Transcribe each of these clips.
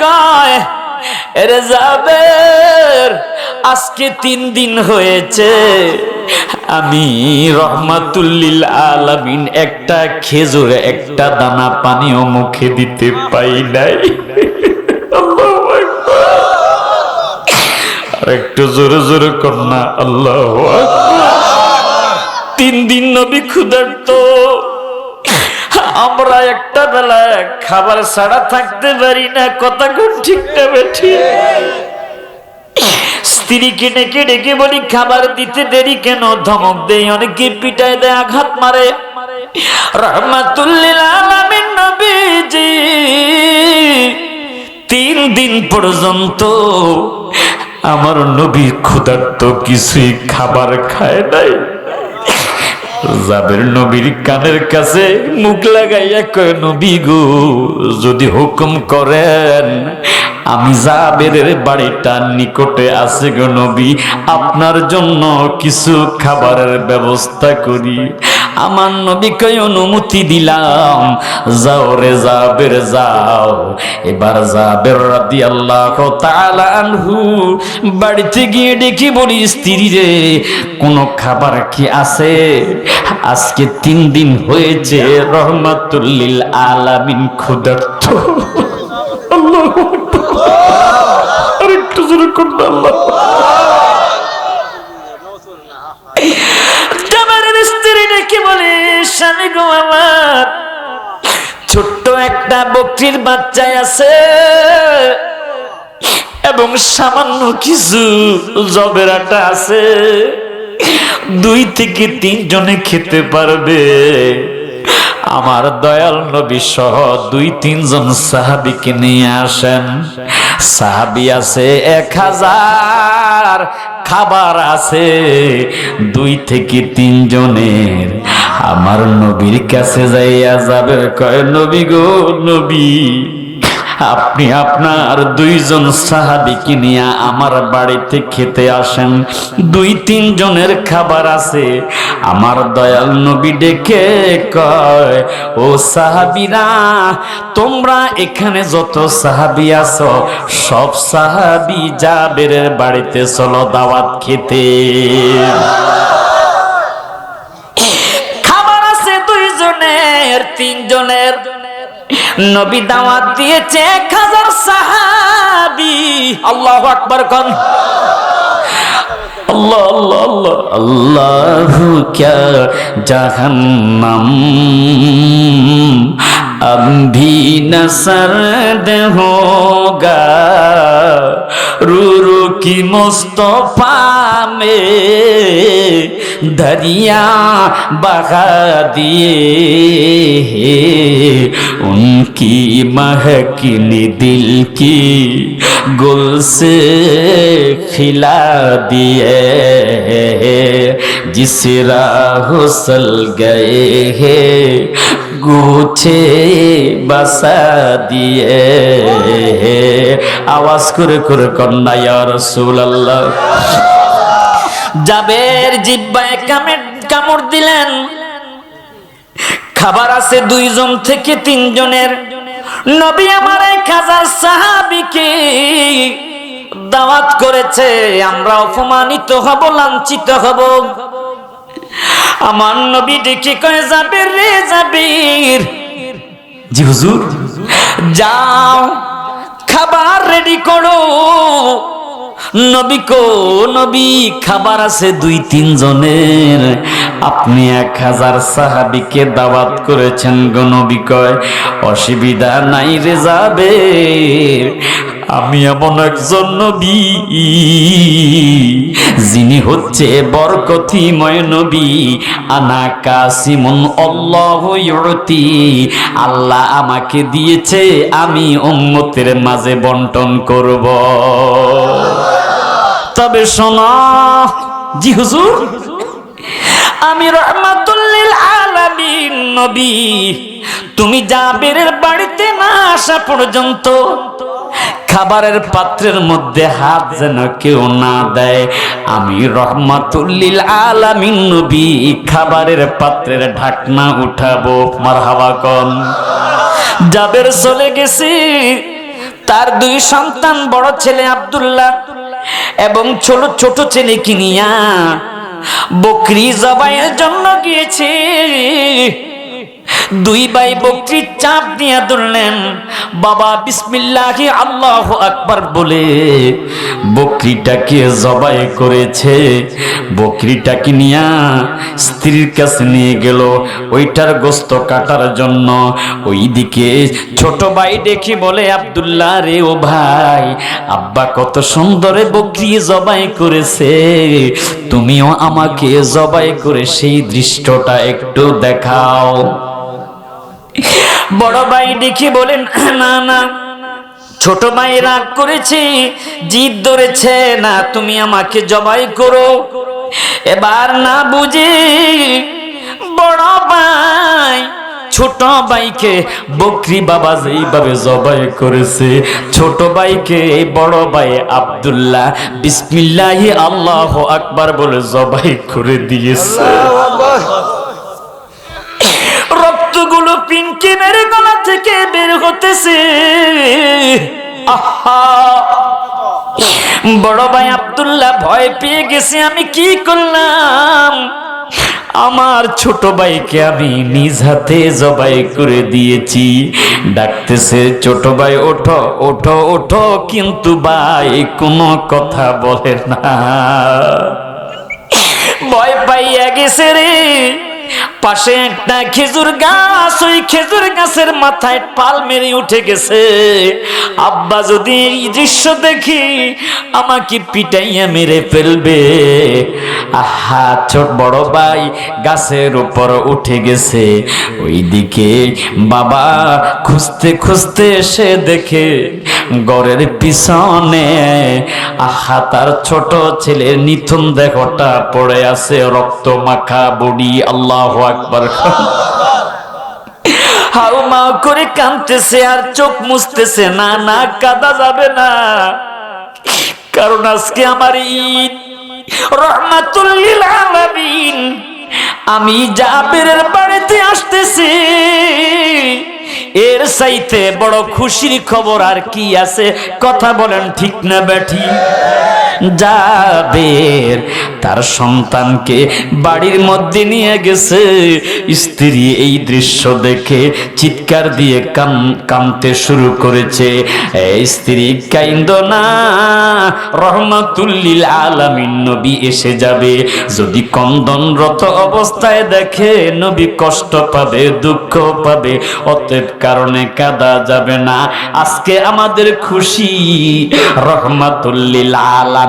কয়, এরে জাবের, আজকে 3 দিন হয়েছে আমি রহমাতুল লিল আলামিন একটা খেজুর, একটা দানা পানিও মুখে দিতে পাই নাই। আল্লাহু আকবার। আর একটু জোরে জোরে কর না, আল্লাহু আকবার। 3 দিন নবী ক্ষুধার্ত, আমরা একটা বেলা খাবার ছাড়া থাকতে পারি না। কথা কোন ঠিক না বেঠি? স্ত্রীকে ডেকে ডেকে বলি খাবার দিতে দেরি কেন, ধমক দেয়, অনেকে পিটায় দেয়, আঘাত মারে। রাহমাতুল লিল আলামিন নবীজি 3 দিন পর্যন্ত আমার নবী ক্ষুধার্ত, কিছুই খাবার খায় নাই। জাবের নবীর কানের কাছে মুখ লাগাইয়া কয়, নবী গো, যদি হুকুম করেন আমি জাবেরের বাড়িটার নিকটে আছে গো নবী, আপনার জন্য কিছু খাবারের ব্যবস্থা করি। আমার নবী কয়, অনুমতি দিলাম, যাও রে জাবের যাও। এবার জাবের রাদিয়াল্লাহু তাআলা আনহু বাড়িতে গিয়ে ডেকে বলি, স্ত্রী রে, কোনো খাবার কি আছে? আজকে 3 দিন হয়েছে রহমাতুল লিল আলামিন ক্ষুধার্ত। আল্লাহু আকবার। আরেকটু জোরে করুন, আল্লাহ। জাবেরের স্ত্রী ডেকে বলে, স্বামী গো আমার, ছোট্ট একটা বকরির বাচ্চা আছে এবং সামান্য কিছু জবের আটা আছে, 2 থেকে 3 জনে খেতে পারবে। আমার দয়াল নবী সহ 2-3 জন সাহাবীকে নিয়ে আসেন। সাহাবী আছে 1000, খাবার আছে 2 থেকে 3 জনের। আমার নবীর কাছে যাইয়া জাবের কয়, নবী গো নবী, আপনি আপনার 2 জন সাহাবীকে নিয়ে আমার বাড়িতে খেতে আসেন, 2-3 জনের খাবার আছে। আমার দয়াল নবী ডেকে কয়, ও সাহাবীরা, তোমরা এখানে যত সাহাবী আছো সব সাহাবী জাবেরের বাড়িতে চলো দাওয়াত খেতে। খাবার আছে 2 জনের, 3 জনের। নবী দাওয়াত দিয়েছে 1000 সাহাবী। আল্লাহু আকবার কোন। আল্লাহ আল্লাহ আল্লাহ। আল্লাহু ক্যা জাহান্নাম अभी न सर्द होगा, रू रू की मुस्तफा में दरिया बहा दिए, उनकी महकनी दिल की गुल से खिला दिए, जिस राह चल गए हैं গুছে বাসা দিয়ে। আওয়াজ করে করে কন্যা ইয়া রাসূলুল্লাহ। জাবের জিহ্বায় কামড় দিলেন। খাবার আছে 2 জন থেকে 3 জনের। নবী আমার 1000 সাহাবীকে দাওয়াত করেছে, আমরা অপমানিত হব, লাঞ্ছিত হব। আমার নবী ডেকে কয়, জাবের রে জাবের। জি হুজুর। যাও খাবার রেডি করো। নবী কো নবী, খাবার আছে 2-3 জনের, আপনি 1000 সাহাবীকে দাওয়াত করেছেন গো। নবী কয়, অসুবিধা নাই রে জাবের, আমি এমন একজন নবী যিনি হচ্ছে বরকতিময় নবী। আনা কাসিমুন আল্লাহু ইউতি, আল্লাহ আমাকে দিয়েছে, আমি উম্মতের মাঝে বন্টন করব। তবে শোনো। জি হুজুর। আমি রাহমাতুল লিল আলামিন নবী, তুমি জাবেরের বাড়িতে না আসা পর্যন্ত খাবারের পাত্রের মধ্যে হাত যেন কেউ না দেয়। আমি রাহমাতুল লিল আলামিন নবী খাবারের পাত্রের ঢাকনা উঠাবো। মারহাবা কোন। জাবের চলে গেছে, তার দুই সন্তান, বড় ছেলে আব্দুল্লাহ এবং ছোট ছেলে কিনিয়া বকরি জবাইয়ের জন্য গিয়েছে। দুই ভাই বকরির চাপ নিয়ে ধরলেন। বাবা বিসমিল্লাহি আল্লাহু আকবার বলে বকরিটাকে জবাই করেছে। বকরিটাকে নিয়ে স্ত্রীর কাছে নিয়ে গেল ওইটার গোশত কাটার জন্য। ওইদিকে ছোট ভাই দেখি বলে, আব্দুল্লাহ রে ও ভাই, আব্বা কত সুন্দর বকরি জবাই করেছে, তুমিও আমাকে জবাই করে সেই দৃশ্যটা একটু দেখাও। বড় ভাই দেখি বলেন, না না, ছোট ভাই রাগ করেছে, জিদ ধরেছে, না তুমি আমাকে জবাই করো। এবার না বুঝে বড় ভাই ছোট ভাইকে বকরি বাবা যেইভাবে জবাই করেছে, ছোট ভাইকে বড় ভাই আব্দুল্লাহ বিসমিল্লাহি আল্লাহু আকবার বলে জবাই করে দিয়েছে। রক্তগুলো পিনকে মেরে গলা থেকে বের হতেছে। আহা, বড় ভাই আব্দুল্লাহ ভয় পেয়ে গেছে, আমি কি করলাম? আমার ছোট ভাইকে আমি নিজ হাতে জবাই করে দিয়েছি। ডাকতেছে, ছোট ভাই ওঠো ওঠো ওঠো, কিন্তু ভাই কোনো কথা বলে না। ভয় পাইয়া গেছে রে। পাশে একটা খেজুর গাছ, ওই খেজুর গাছের মাথায় পাল মেরে উঠে গেছে। আব্বা যদি এই দৃশ্য দেখি আমাকে পিটাইয়া মেরে ফেলবে। আহা, ছোট বড় ভাই গাছের উপর উঠে গেছে। ওইদিকে বাবা খুঁজতে খুঁজতে এসে দেখে ঘরের পিছনে আহা তার ছোট ছেলের নিথুন দেহটা পড়ে আছে, রক্ত মাখা বডি। আল্লাহু আকবার। হাউমাউ করে কাঁদতেছে আর চোখ মুছতেছে। না না, কাঁদা যাবে না, কারণ আজকে আমার ঈদ, রহমাতুল লিল আলামিন। আমি জাবেরের বাড়িতে আসতেছি, এর চাইতে বড় খুশির খবর আর কি আছে? কথা বলেন ঠিক না বেঠি? জাবের তার সন্তানকে বাড়ির মধ্যে নিয়ে গেছে। স্ত্রী এই দৃশ্য দেখে চিৎকার দিয়ে কাঁদতে শুরু করেছে। স্ত্রী কাইন্দো না, রহমাতুল লিল আলামিন নবী এসে যাবে। যদি কন্দনরত অবস্থায় দেখে নবী কষ্ট পাবে, দুঃখ পাবে, অতএব কারণে কাঁদা যাবে না। আজকে আমাদের খুশি, রহমাতুল লিল আলামিন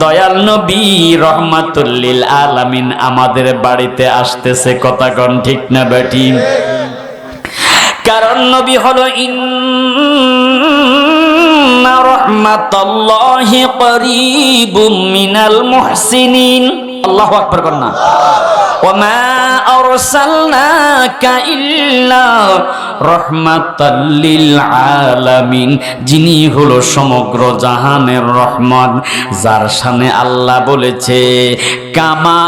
দয়াল নবী রহমাতুল লিল আলামিন আমাদের বাড়িতে আসতেছে। কথা কোন ঠিক না বেঠি? কারণ নবী হলো ইন্না রাহমাতাল্লাহি করিবুম মিনাল মুহসিনিন। আল্লাহু আকবার কর না। ওমা আরসালনাকা ইল্লা রাহমাতাল লিল আলামিন, যিনি হলো সমগ্র জাহানের রহমত, যার শানে আল্লাহ বলেছে কামা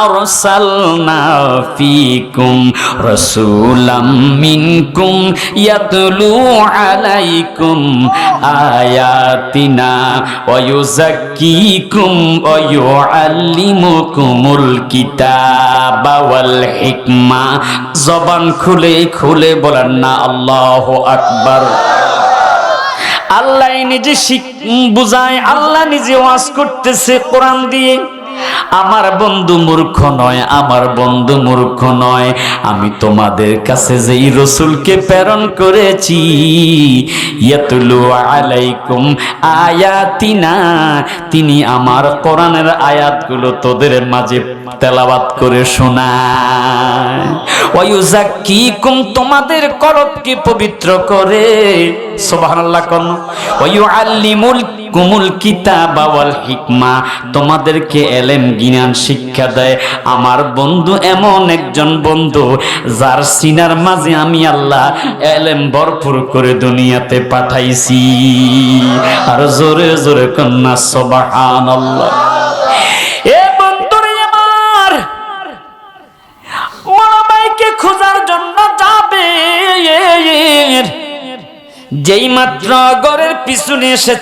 আরসালনা ফিকুম রাসূলাম মিনকুম ইয়াতলু আলাইকুম আয়াতিনা ওয়া ইউযাক্কিকুম ওয়া ইউআল্লিমুকুমুল কিতাবা ওয়াল হিকমা। জবান খুলে খুলে বলেন না আল্লাহু আকবার। আল্লাহ নিজে বুঝায়, আল্লাহ নিজে ওয়াজ করতেছে কোরআন দিয়ে। আমার বন্ধু মূর্খ নয়, আমার বন্ধু মূর্খ নয়। আমি তোমাদের কাছে যেই রসুলকে প্রেরণ করেছি, ইয়াতুলু আলাইকুম আয়াতিনা, তিনি আমার কোরআনের আয়াতগুলো তোদের মাঝে তেলাওয়াত করে শোনায়। ওয়া ইউযাক্কিকুম, তোমাদের কলবকে পবিত্র করে। সুবহানাল্লাহ কোন। ওয়া ইউআল্লিমুকুমুল কিতাবা ওয়াল হিকমা, তোমাদেরকে এলেম জ্ঞান শিক্ষা দেয়। আমার বন্ধু এমন একজন বন্ধু যার সিনার মাঝে আমি আল্লাহ এলেম ভরপুর করে দুনিয়াতে পাঠাইছি। আর জোরে জোরে কন্যা সুবহানাল্লাহ। এ বন্ধুরে আমার বড় ভাইকে খোঁজার জন্য যাবে, যেই মাত্র ঘরের পিছনে এসেছে